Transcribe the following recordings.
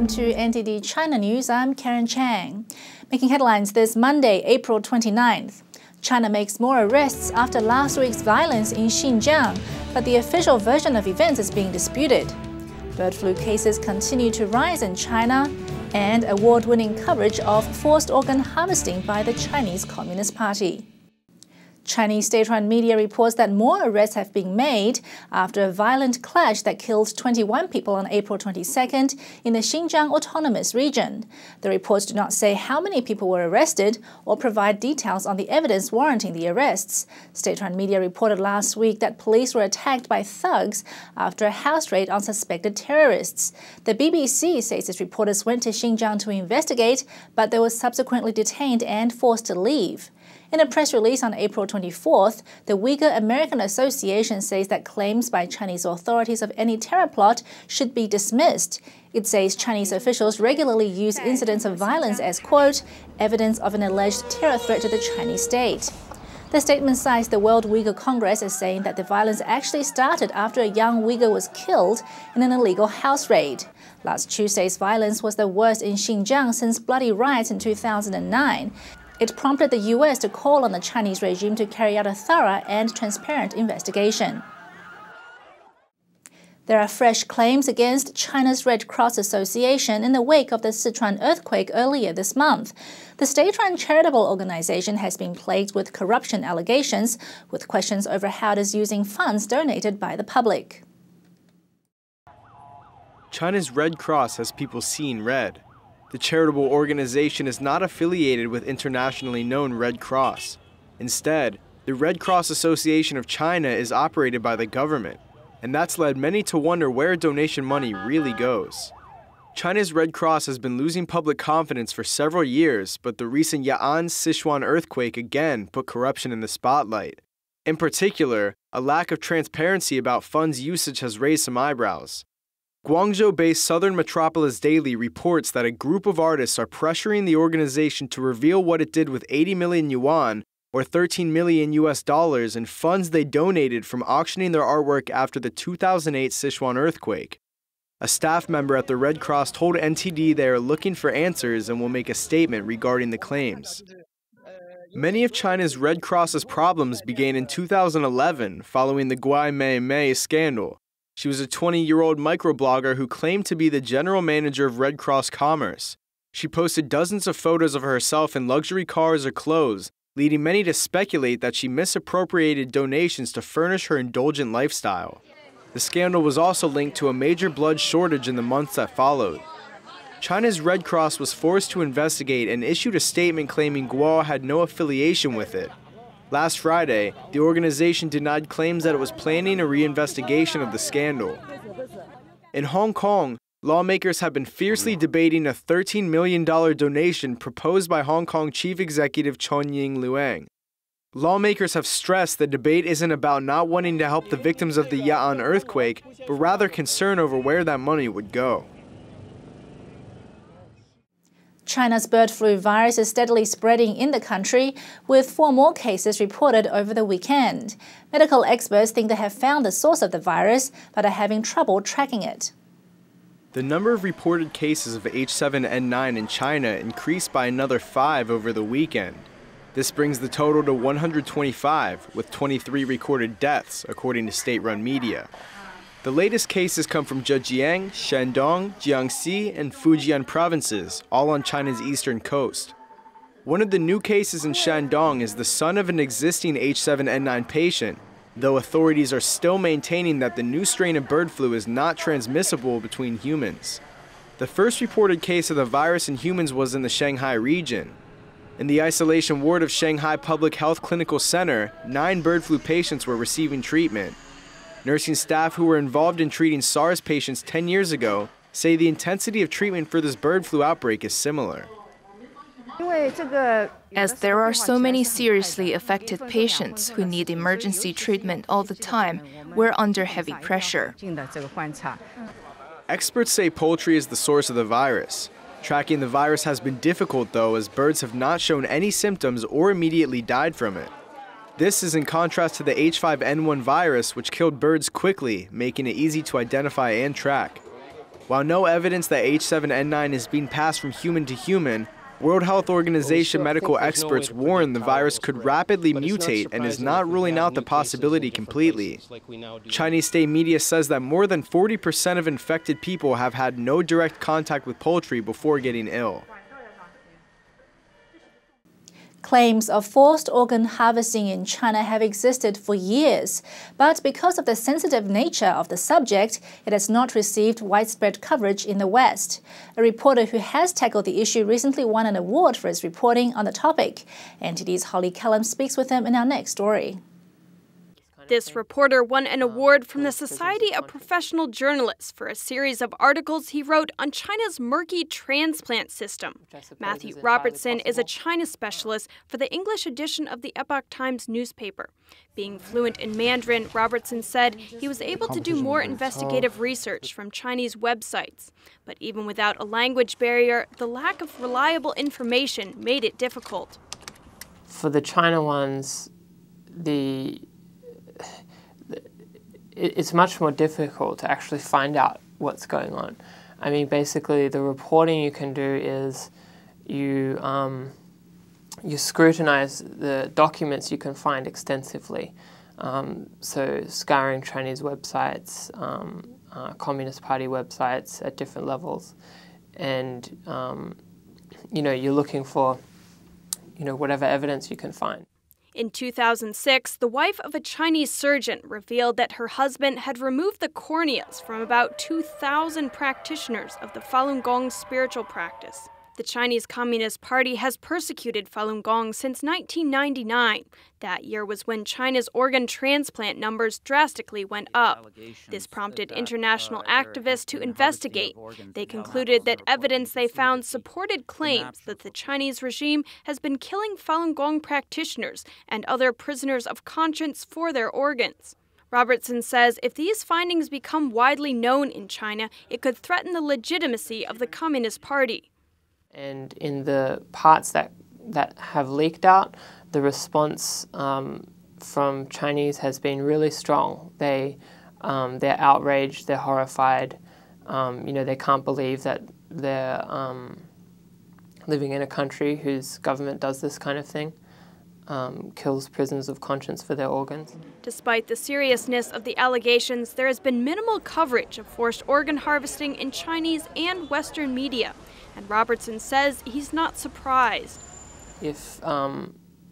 to NTD China News. I'm Karen Chang. Making headlines this Monday, April 29th. China makes more arrests after last week's violence in Xinjiang, but the official version of events is being disputed. Bird flu cases continue to rise in China, and award-winning coverage of forced organ harvesting by the Chinese Communist Party. Chinese state-run media reports that more arrests have been made after a violent clash that killed 21 people on April 22nd in the Xinjiang Autonomous Region. The reports do not say how many people were arrested or provide details on the evidence warranting the arrests. State-run media reported last week that police were attacked by thugs after a house raid on suspected terrorists. The BBC says its reporters went to Xinjiang to investigate, but they were subsequently detained and forced to leave. In a press release on April 24th, the Uyghur American Association says that claims by Chinese authorities of any terror plot should be dismissed. It says Chinese officials regularly use incidents of violence as, quote, evidence of an alleged terror threat to the Chinese state. The statement cites the World Uyghur Congress as saying that the violence actually started after a young Uyghur was killed in an illegal house raid. Last Tuesday's violence was the worst in Xinjiang since bloody riots in 2009. It prompted the U.S. to call on the Chinese regime to carry out a thorough and transparent investigation. There are fresh claims against China's Red Cross Association in the wake of the Sichuan earthquake earlier this month. The state-run charitable organization has been plagued with corruption allegations, with questions over how it is using funds donated by the public. China's Red Cross has people seeing red. The charitable organization is not affiliated with internationally known Red Cross. Instead, the Red Cross Association of China is operated by the government, and that's led many to wonder where donation money really goes. China's Red Cross has been losing public confidence for several years, but the recent Ya'an Sichuan earthquake again put corruption in the spotlight. In particular, a lack of transparency about funds usage has raised some eyebrows. Guangzhou-based Southern Metropolis Daily reports that a group of artists are pressuring the organization to reveal what it did with 80 million yuan, or $13 million in funds they donated from auctioning their artwork after the 2008 Sichuan earthquake. A staff member at the Red Cross told NTD they are looking for answers and will make a statement regarding the claims. Many of China's Red Cross's problems began in 2011 following the Guai Mei scandal. She was a 20-year-old microblogger who claimed to be the general manager of Red Cross Commerce. She posted dozens of photos of herself in luxury cars or clothes, leading many to speculate that she misappropriated donations to furnish her indulgent lifestyle. The scandal was also linked to a major blood shortage in the months that followed. China's Red Cross was forced to investigate and issued a statement claiming Guo had no affiliation with it. Last Friday, the organization denied claims that it was planning a reinvestigation of the scandal. In Hong Kong, lawmakers have been fiercely debating a $13 million donation proposed by Hong Kong Chief Executive Chun Ying-luang. Lawmakers have stressed the debate isn't about not wanting to help the victims of the Ya'an earthquake, but rather concern over where that money would go. China's bird flu virus is steadily spreading in the country, with 4 more cases reported over the weekend. Medical experts think they have found the source of the virus, but are having trouble tracking it. The number of reported cases of H7N9 in China increased by another 5 over the weekend. This brings the total to 125, with 23 recorded deaths, according to state-run media. The latest cases come from Zhejiang, Shandong, Jiangxi, and Fujian provinces, all on China's eastern coast. One of the new cases in Shandong is the son of an existing H7N9 patient, though authorities are still maintaining that the new strain of bird flu is not transmissible between humans. The first reported case of the virus in humans was in the Shanghai region. In the isolation ward of Shanghai Public Health Clinical Center, 9 bird flu patients were receiving treatment. Nursing staff who were involved in treating SARS patients 10 years ago say the intensity of treatment for this bird flu outbreak is similar. As there are so many seriously affected patients who need emergency treatment all the time, we're under heavy pressure. Experts say poultry is the source of the virus. Tracking the virus has been difficult, though, as birds have not shown any symptoms or immediately died from it. This is in contrast to the H5N1 virus, which killed birds quickly, making it easy to identify and track. While no evidence that H7N9 is being passed from human to human, World Health Organization medical experts warn the virus could rapidly mutate and is not ruling out the possibility completely. Chinese state media says that more than 40% of infected people have had no direct contact with poultry before getting ill. Claims of forced organ harvesting in China have existed for years, but because of the sensitive nature of the subject, it has not received widespread coverage in the West. A reporter who has tackled the issue recently won an award for his reporting on the topic. NTD's Holly Callum speaks with him in our next story. This reporter won an award from the Society of Professional Journalists for a series of articles he wrote on China's murky transplant system. Mathew Robertson is a China specialist for the English edition of the Epoch Times newspaper. Being fluent in Mandarin, Robertson said he was able to do more investigative research from Chinese websites. But even without a language barrier, the lack of reliable information made it difficult. For the China ones, it's much more difficult to actually find out what's going on. I mean, basically, the reporting you can do is you scrutinize the documents you can find extensively. So scouring Chinese websites, Communist Party websites at different levels, and you're looking for whatever evidence you can find. In 2006, the wife of a Chinese surgeon revealed that her husband had removed the corneas from about 2,000 practitioners of the Falun Gong spiritual practice. The Chinese Communist Party has persecuted Falun Gong since 1999. That year was when China's organ transplant numbers drastically went up. This prompted international activists to investigate. They concluded that evidence they found supported claims that the Chinese regime has been killing Falun Gong practitioners and other prisoners of conscience for their organs. Robertson says if these findings become widely known in China, it could threaten the legitimacy of the Communist Party. And in the parts that have leaked out, the response from Chinese has been really strong. They're outraged, they're horrified. They can't believe that they're living in a country whose government does this kind of thing, kills prisoners of conscience for their organs. Despite the seriousness of the allegations, there has been minimal coverage of forced organ harvesting in Chinese and Western media. And Robertson says he's not surprised. If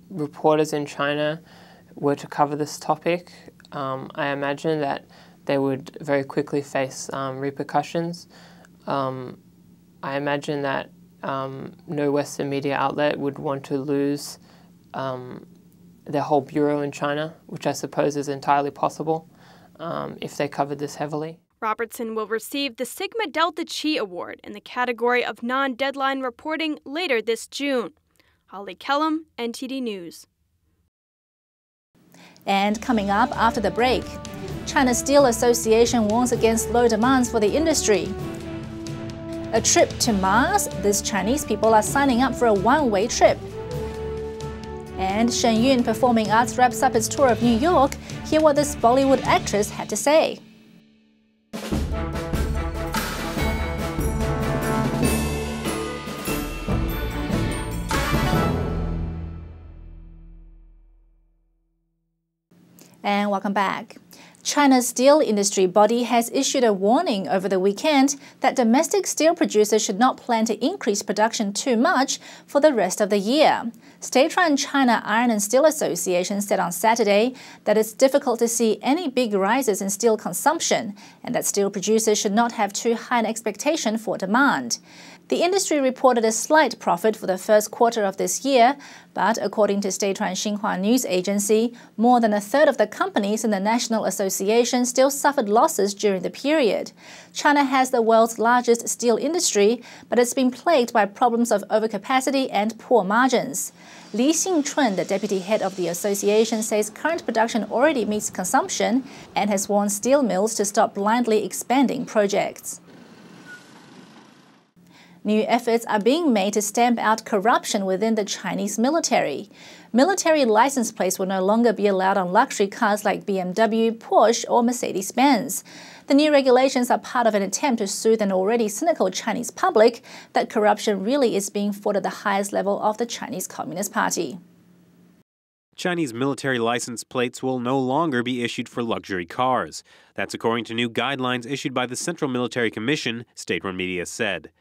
reporters in China were to cover this topic, I imagine that they would very quickly face repercussions. I imagine that no Western media outlet would want to lose their whole bureau in China, which I suppose is entirely possible if they covered this heavily. Robertson will receive the Sigma Delta Chi Award in the category of non-deadline reporting later this June. Holly Callum, NTD News. And coming up after the break, China Steel Association warns against low demands for the industry. A trip to Mars, these Chinese people are signing up for a one-way trip. And Shen Yun Performing Arts wraps up its tour of New York. Hear what this Bollywood actress had to say. And welcome back. China's steel industry body has issued a warning over the weekend that domestic steel producers should not plan to increase production too much for the rest of the year. State-run China Iron and Steel Association said on Saturday that it's difficult to see any big rises in steel consumption and that steel producers should not have too high an expectation for demand. The industry reported a slight profit for the first quarter of this year, but according to state-run Xinhua news agency, more than a third of the companies in the National Association still suffered losses during the period. China has the world's largest steel industry, but it's been plagued by problems of overcapacity and poor margins. Li Xingchun, the deputy head of the association, says current production already meets consumption and has warned steel mills to stop blindly expanding projects. New efforts are being made to stamp out corruption within the Chinese military. Military license plates will no longer be allowed on luxury cars like BMW, Porsche, or Mercedes-Benz. The new regulations are part of an attempt to soothe an already cynical Chinese public that corruption really is being fought at the highest level of the Chinese Communist Party. Chinese military license plates will no longer be issued for luxury cars. That's according to new guidelines issued by the Central Military Commission, state-run media said.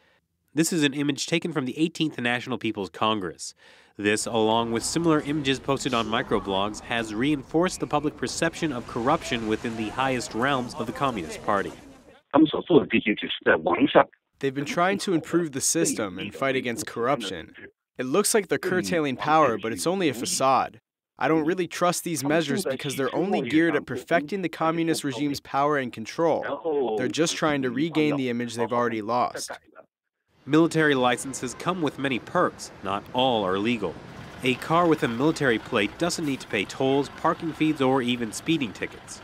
This is an image taken from the 18th National People's Congress. This, along with similar images posted on microblogs, has reinforced the public perception of corruption within the highest realms of the Communist Party. They've been trying to improve the system and fight against corruption. It looks like they're curtailing power, but it's only a facade. I don't really trust these measures because they're only geared at perfecting the communist regime's power and control. They're just trying to regain the image they've already lost. Military licenses come with many perks. Not all are legal. A car with a military plate doesn't need to pay tolls, parking fees, or even speeding tickets.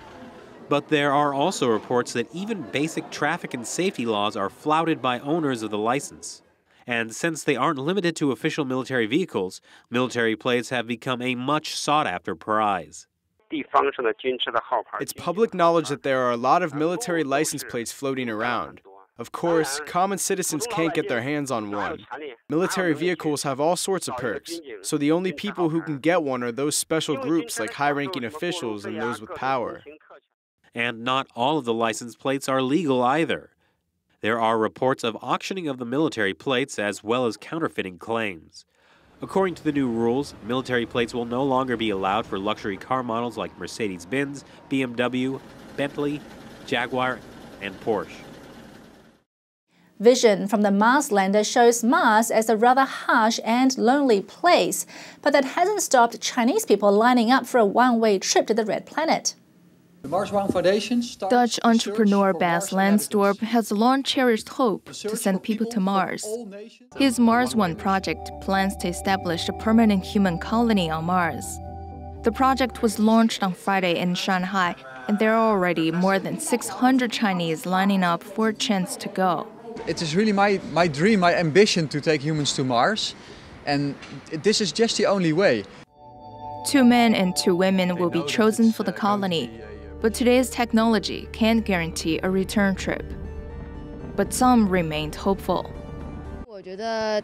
But there are also reports that even basic traffic and safety laws are flouted by owners of the license. And since they aren't limited to official military vehicles, military plates have become a much sought-after prize. It's public knowledge that there are a lot of military license plates floating around. Of course, common citizens can't get their hands on one. Military vehicles have all sorts of perks, so the only people who can get one are those special groups like high-ranking officials and those with power. And not all of the license plates are legal either. There are reports of auctioning of the military plates as well as counterfeiting claims. According to the new rules, military plates will no longer be allowed for luxury car models like Mercedes-Benz, BMW, Bentley, Jaguar, and Porsche. Vision from the Mars lander shows Mars as a rather harsh and lonely place, but that hasn't stopped Chinese people lining up for a one-way trip to the Red Planet. Dutch entrepreneur Bas Lansdorp has long cherished hope to send people to Mars. His Mars One project plans to establish a permanent human colony on Mars. The project was launched on Friday in Shanghai, and there are already more than 600 Chinese lining up for a chance to go. It is really my dream, my ambition to take humans to Mars, and this is just the only way. 2 men and 2 women will be chosen for the colony. But today's technology can't guarantee a return trip. But some remained hopeful. I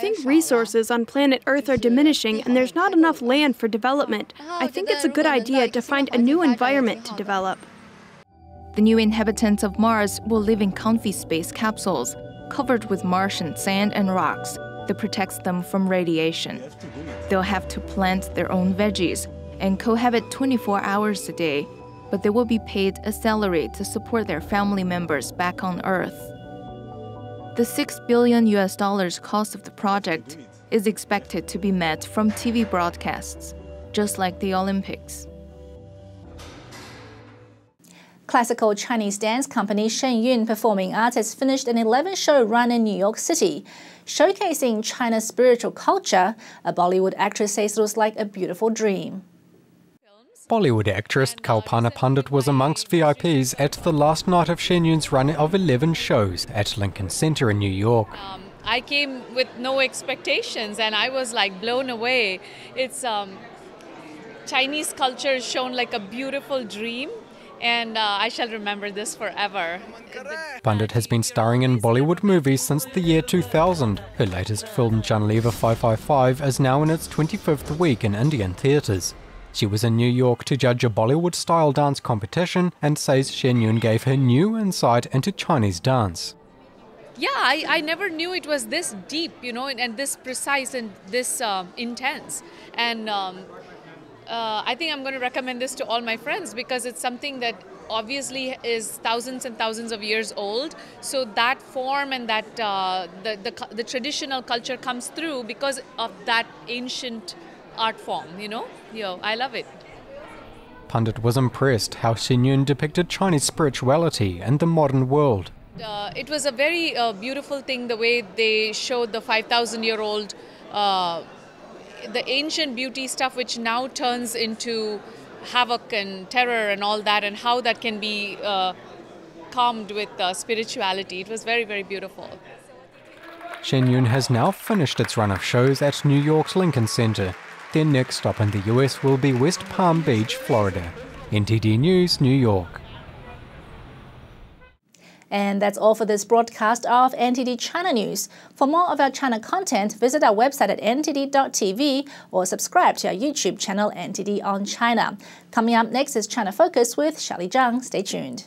think resources on planet Earth are diminishing and there's not enough land for development. I think it's a good idea to find a new environment to develop. The new inhabitants of Mars will live in comfy space capsules, covered with Martian sand and rocks that protects them from radiation. They'll have to plant their own veggies and cohabit 24 hours a day, but they will be paid a salary to support their family members back on Earth. The $6 billion cost of the project is expected to be met from TV broadcasts, just like the Olympics. Classical Chinese dance company Shenyun Performing Arts has finished an 11-show run in New York City. Showcasing China's spiritual culture, a Bollywood actress says it was like a beautiful dream. Bollywood actress Kalpana Pandit was amongst VIPs at the last night of Shenyun's run of 11 shows at Lincoln Center in New York. I came with no expectations and I was like blown away. It's Chinese culture shown like a beautiful dream, and I shall remember this forever. Pandit has been starring in Bollywood movies since the year 2000. Her latest film, Janleva 555, is now in its 25th week in Indian theatres. She was in New York to judge a Bollywood-style dance competition and says Shenyun gave her new insight into Chinese dance. Yeah, I never knew it was this deep, and this precise and this intense. And I think I'm going to recommend this to all my friends because it's something that obviously is thousands and thousands of years old. So that form and that the traditional culture comes through because of that ancient art form, I love it. Pandit was impressed how Shenyun depicted Chinese spirituality and the modern world. It was a very beautiful thing, the way they showed the 5,000-year-old, the ancient beauty stuff, which now turns into havoc and terror and all that, and how that can be calmed with spirituality. It was very, very beautiful. Shenyun has now finished its run of shows at New York's Lincoln Center. Their next stop in the US will be West Palm Beach, Florida. NTD News, New York. And that's all for this broadcast of NTD China News. For more of our China content, visit our website at ntd.tv or subscribe to our YouTube channel NTD on China. Coming up next is China Focus with Shali Zhang. Stay tuned.